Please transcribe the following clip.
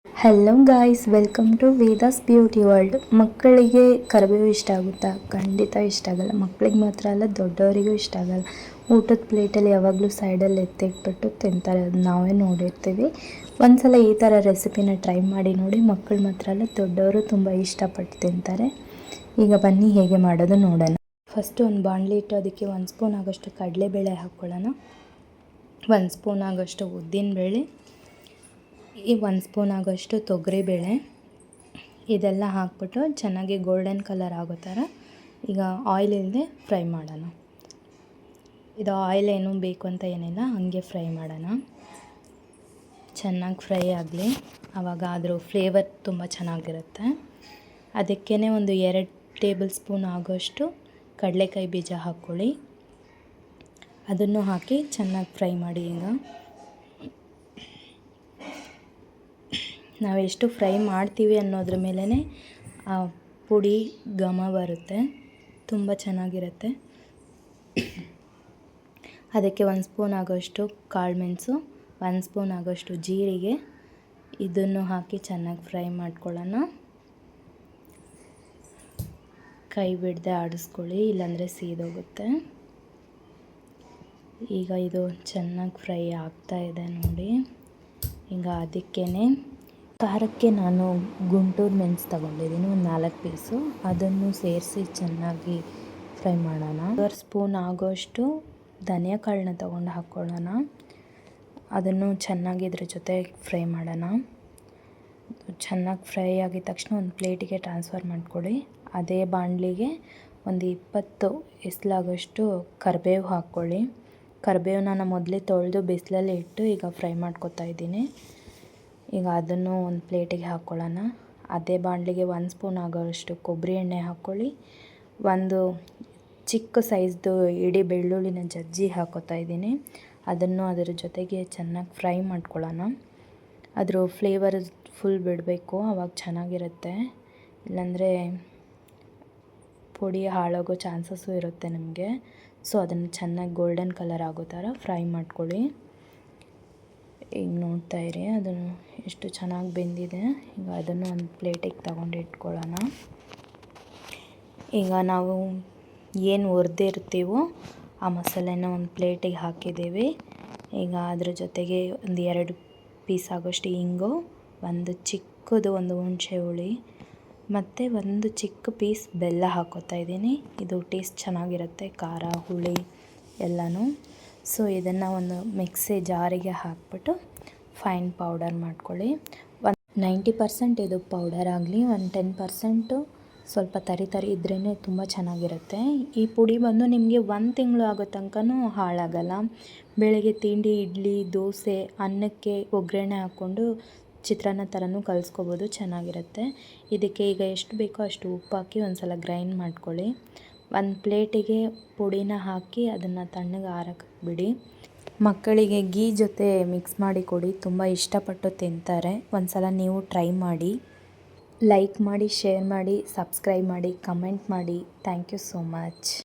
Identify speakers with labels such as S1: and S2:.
S1: Hello guys, welcome to Veda's beauty world. ಮಕ್ಕಳಿಗೆ ಕರಿಬೇವು ಇಷ್ಟ ಆಗುತ್ತಾ? ಖಂಡಿತ ಇಷ್ಟ ಆಗಲ್ಲ. ಮಕ್ಕಳಿಗೆ ಮಾತ್ರ ಅಲ್ಲ, ದೊಡ್ಡವರಿಗೂ ಇಷ್ಟ ಆಗಲ್ಲ. ಊಟದ ಪ್ಲೇಟಲ್ಲಿ ಯಾವಾಗಲೂ ಸೈಡಲ್ಲಿ ಎತ್ತಿಟ್ಬಿಟ್ಟು ತಿಂತಾರೆ, ಅದು ನಾವೇ ನೋಡಿರ್ತೀವಿ. ಒಂದ್ಸಲ ಈ ಥರ ರೆಸಿಪಿನ ಟ್ರೈ ಮಾಡಿ ನೋಡಿ. ಮಕ್ಕಳು ಮಾತ್ರ ಅಲ್ಲ, ದೊಡ್ಡವರು ತುಂಬ ಇಷ್ಟಪಟ್ಟು ತಿಂತಾರೆ. ಈಗ ಬನ್ನಿ ಹೇಗೆ ಮಾಡೋದು ನೋಡೋಣ. ಫಸ್ಟು ಒಂದು ಬಾಣಲಿ ಇಟ್ಟು ಅದಕ್ಕೆ 1 ಸ್ಪೂನ್ ಆಗೋಷ್ಟು ಕಡಲೆಬೇಳೆ ಹಾಕ್ಕೊಳ್ಳೋಣ. 1 ಸ್ಪೂನ್ ಆಗೋಷ್ಟು ಉದ್ದಿನಬೇಳೆ, ಈ 1 ಸ್ಪೂನ್ ಆಗೋಷ್ಟು ತೊಗರಿಬೇಳೆ, ಇದೆಲ್ಲ ಹಾಕ್ಬಿಟ್ಟು ಚೆನ್ನಾಗಿ ಗೋಲ್ಡನ್ ಕಲರ್ ಆಗೋ ಥರ ಈಗ ಆಯಿಲ್ ಇಲ್ಲದೆ ಫ್ರೈ ಮಾಡೋಣ. ಇದು ಆಯಿಲ್ ಏನು ಬೇಕು ಅಂತ ಏನಿಲ್ಲ, ಹಾಗೆ ಫ್ರೈ ಮಾಡೋಣ. ಚೆನ್ನಾಗಿ ಫ್ರೈ ಆಗಲಿ, ಆವಾಗ ಅದ್ರ ಫ್ಲೇವರ್ ತುಂಬ ಚೆನ್ನಾಗಿರುತ್ತೆ. ಅದಕ್ಕೇ ಒಂದು 2 ಟೇಬಲ್ ಸ್ಪೂನ್ ಆಗೋಷ್ಟು ಕಡಲೆಕಾಯಿ ಬೀಜ ಹಾಕ್ಕೊಳ್ಳಿ. ಅದನ್ನು ಹಾಕಿ ಚೆನ್ನಾಗಿ ಫ್ರೈ ಮಾಡಿ. ಈಗ ನಾವು ಎಷ್ಟು ಫ್ರೈ ಮಾಡ್ತೀವಿ ಅನ್ನೋದ್ರ ಮೇಲೇ ಆ ಪುಡಿ ಘಮ ಬರುತ್ತೆ, ತುಂಬ ಚೆನ್ನಾಗಿರುತ್ತೆ. ಅದಕ್ಕೆ 1 ಸ್ಪೂನ್ ಆಗೋಷ್ಟು ಕಾಳುಮೆಣಸು, 1 ಸ್ಪೂನ್ ಆಗೋಷ್ಟು ಜೀರಿಗೆ, ಇದನ್ನು ಹಾಕಿ ಚೆನ್ನಾಗಿ ಫ್ರೈ ಮಾಡ್ಕೊಳ್ಳೋಣ. ಕೈ ಬಿಡದೆ ಆಡಿಸ್ಕೊಳ್ಳಿ, ಇಲ್ಲಾಂದರೆ ಸೀದೋಗುತ್ತೆ. ಈಗ ಇದು ಚೆನ್ನಾಗಿ ಫ್ರೈ ಆಗ್ತಾ ಇದೆ ನೋಡಿ. ಈಗ ಅದಕ್ಕೇ ಖಾರಕ್ಕೆ ನಾನು ಗುಂಟೂರು ಮೆಣಸು ತೊಗೊಂಡಿದ್ದೀನಿ, ಒಂದು 4 ಪೀಸು. ಅದನ್ನು ಸೇರಿಸಿ ಚೆನ್ನಾಗಿ ಫ್ರೈ ಮಾಡೋಣ. 1 ಸ್ಪೂನ್ ಆಗೋಷ್ಟು ಧನಿಯಾ ಕಾಳನ್ನ ತೊಗೊಂಡು ಹಾಕ್ಕೊಳ್ಳೋಣ. ಅದನ್ನು ಚೆನ್ನಾಗಿ ಇದ್ರ ಜೊತೆ ಫ್ರೈ ಮಾಡೋಣ. ಚೆನ್ನಾಗಿ ಫ್ರೈ ಆಗಿದ ತಕ್ಷಣ ಒಂದು ಪ್ಲೇಟಿಗೆ ಟ್ರಾನ್ಸ್ಫರ್ ಮಾಡ್ಕೊಳ್ಳಿ. ಅದೇ ಬಾಣಲಿಗೆ ಒಂದು 20 ಎಸ್ಲಾಗೋಷ್ಟು ಕರಿಬೇವು ಹಾಕ್ಕೊಳ್ಳಿ. ಕರಿಬೇವನ್ನ ನಾನು ಮೊದಲೇ ತೊಳೆದು ಬಿಸಿಲಲ್ಲಿ ಇಟ್ಟು ಈಗ ಫ್ರೈ ಮಾಡ್ಕೊತಾ ಇದ್ದೀನಿ. ಈಗ ಅದನ್ನು ಒಂದು ಪ್ಲೇಟಿಗೆ ಹಾಕ್ಕೊಳ್ಳೋಣ. ಅದೇ ಬಾಣಲಿಗೆ 1 ಸ್ಪೂನ್ ಆಗೋಷ್ಟು ಕೊಬ್ಬರಿ ಎಣ್ಣೆ ಹಾಕ್ಕೊಳ್ಳಿ. ಒಂದು ಚಿಕ್ಕ ಸೈಜ್ದು ಇಡೀ ಬೆಳ್ಳುಳ್ಳಿನ ಜಜ್ಜಿ ಹಾಕ್ಕೋತಾ ಇದ್ದೀನಿ. ಅದನ್ನು ಅದರ ಜೊತೆಗೆ ಚೆನ್ನಾಗಿ ಫ್ರೈ ಮಾಡ್ಕೊಳ್ಳೋಣ. ಅದ್ರ ಫ್ಲೇವರ್ ಫುಲ್ ಬಿಡಬೇಕು, ಆವಾಗ ಚೆನ್ನಾಗಿರುತ್ತೆ. ಇಲ್ಲಾಂದರೆ ಪುಡಿ ಹಾಳಾಗೋ ಚಾನ್ಸಸ್ಸು ಇರುತ್ತೆ ನಮಗೆ. ಸೊ ಅದನ್ನು ಚೆನ್ನಾಗಿ ಗೋಲ್ಡನ್ ಕಲರ್ ಆಗೋ ಥರ ಫ್ರೈ ಮಾಡ್ಕೊಳ್ಳಿ. ಈಗ ನೋಡ್ತಾ ಇರಿ, ಅದನ್ನು ಎಷ್ಟು ಚೆನ್ನಾಗಿ ಬೆಂದಿದೆ. ಈಗ ಅದನ್ನು ಒಂದು ಪ್ಲೇಟಿಗೆ ತಗೊಂಡು ಇಟ್ಕೊಳ್ಳೋಣ. ಈಗ ನಾವು ಏನು ಹುರಿದಿರ್ತೀವೋ ಆ ಮಸಾಲೆನ ಒಂದು ಪ್ಲೇಟಿಗೆ ಹಾಕಿದ್ದೀವಿ. ಈಗ ಅದ್ರ ಜೊತೆಗೆ ಒಂದು 2 ಪೀಸ್ ಆಗೋಷ್ಟು ಇಂಗು, ಒಂದು ಚಿಕ್ಕದು ಒಂದು ಹುಣಸೆ ಹುಳಿ ಮತ್ತು ಒಂದು ಚಿಕ್ಕ ಪೀಸ್ ಬೆಲ್ಲ ಹಾಕ್ಕೋತಾ ಇದ್ದೀನಿ. ಇದು ಟೇಸ್ಟ್ ಚೆನ್ನಾಗಿರುತ್ತೆ, ಖಾರ ಹುಳಿ ಎಲ್ಲನೂ. ಸೊ ಇದನ್ನು ಒಂದು ಮಿಕ್ಸಿ ಜಾರಿಗೆ ಹಾಕ್ಬಿಟ್ಟು ಫೈನ್ ಪೌಡರ್ ಮಾಡ್ಕೊಳ್ಳಿ. 90% ಇದು ಪೌಡರ್ ಆಗಲಿ, ಒಂದು 10% ಸ್ವಲ್ಪ ತರಿ ಇದ್ರೇ ತುಂಬ ಚೆನ್ನಾಗಿರುತ್ತೆ. ಈ ಪುಡಿ ಬಂದು ನಿಮಗೆ 1 ತಿಂಗಳು ಆಗೋ ತನಕನೂ ಹಾಳಾಗಲ್ಲ. ಬೆಳಗ್ಗೆ ತಿಂಡಿ, ಇಡ್ಲಿ, ದೋಸೆ, ಅನ್ನಕ್ಕೆ ಒಗ್ಗರಣೆ ಹಾಕ್ಕೊಂಡು ಚಿತ್ರಾನ್ನ ಥರನೂ ಕಲಿಸ್ಕೋಬೋದು, ಚೆನ್ನಾಗಿರುತ್ತೆ. ಇದಕ್ಕೆ ಈಗ ಎಷ್ಟು ಬೇಕೋ ಅಷ್ಟು ಉಪ್ಪು ಹಾಕಿ ಒಂದು ಸಲ ಗ್ರೈಂಡ್ ಮಾಡ್ಕೊಳ್ಳಿ. ಒಂದು ಪ್ಲೇಟಿಗೆ ಪುಡಿನ ಹಾಕಿ ಅದನ್ನು ತಣ್ಣಗೆ ಆರಕ್ಕೆ ಬಿಡಿ. ಮಕ್ಕಳಿಗೆ ಗೀ ಜೊತೆ ಮಿಕ್ಸ್ ಮಾಡಿ ಕೊಡಿ, ತುಂಬ ಇಷ್ಟಪಟ್ಟು ತಿಂತಾರೆ. ಒಂದು ಸಲ ನೀವು ಟ್ರೈ ಮಾಡಿ. ಲೈಕ್ ಮಾಡಿ, ಶೇರ್ ಮಾಡಿ, ಸಬ್ಸ್ಕ್ರೈಬ್ ಮಾಡಿ, ಕಮೆಂಟ್ ಮಾಡಿ. Thank you so much.